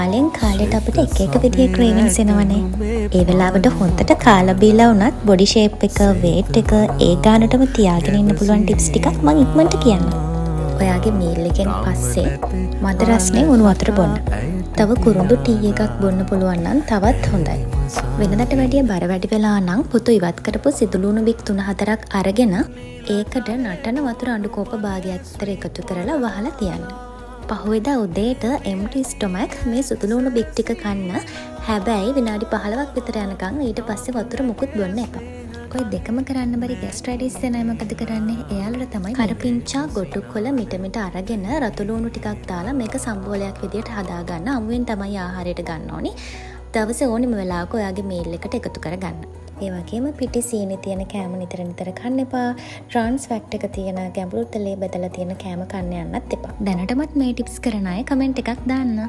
කාලෙන් කාලෙට අපිට එක එක විදිහේ ක්‍රේවින්ග්ස් එනවනේ. ඒ වෙලාවට හොඳට කාලා බීලා වුණත් බොඩි ෂේප් එක, වේට් එක ඒ ගානටම තියාගෙන ඉන්න පුළුවන් ටිප්ස් ටිකක් මම ඉක්මනට කියන්නම්. ඔයාගේ මීල් එකෙන් පස්සේ මද රස්නේ උණු වතුර බොන්න. තව කුරුඳු ටී එකක් බොන්න පුළුවන් නම් තවත් හොඳයි. වෙනදට වැඩිය බර වැඩි වෙලා නම් පුතු ඉවත් කරපු සිදුලුණු බික් 3-4ක් අරගෙන ඒකට නටන වතුර අඬු කෝප භාගයක් විතර එකතු කරලා වහලා තියන්න. පහුවෙදා උදේට empty stomach මේ සුදුලුණු බික් ටික කන්න. හැබැයි විනාඩි 15ක් විතර යනකම් ඊට පස්සේ වතුර මුකුත් බොන්න එපා. ඔය දෙකම කරන්න බැරි ગેස්ට්‍රයිටිස් එනයි මොකද කරන්නේ? එයාලට තමයි කරපිංචා ගොටු කොළ මිට අරගෙන රතු ලුණු ටිකක් දාලා මේක සම්බෝලයක් විදියට හදා ගන්න. අමුවෙන් තමයි ආහාරයට ගන්න ඕනි. දවසේ ඕනෙම වෙලාවක ඔයාගේ මීල් එකට එකතු කරගන්න. ඒ වගේම පිටි සීනි තියෙන කෑම නිතර කන්න එපා. ට්‍රාන්ස් ෆැට් එක තියෙන ගැඹුරු තෙලේ බෙදලා තියෙන කෑම කන්න යන්නත් එපා. දැනටමත් මේ ටිප්ස් කරන අය කමෙන්ට් එකක් දාන්න.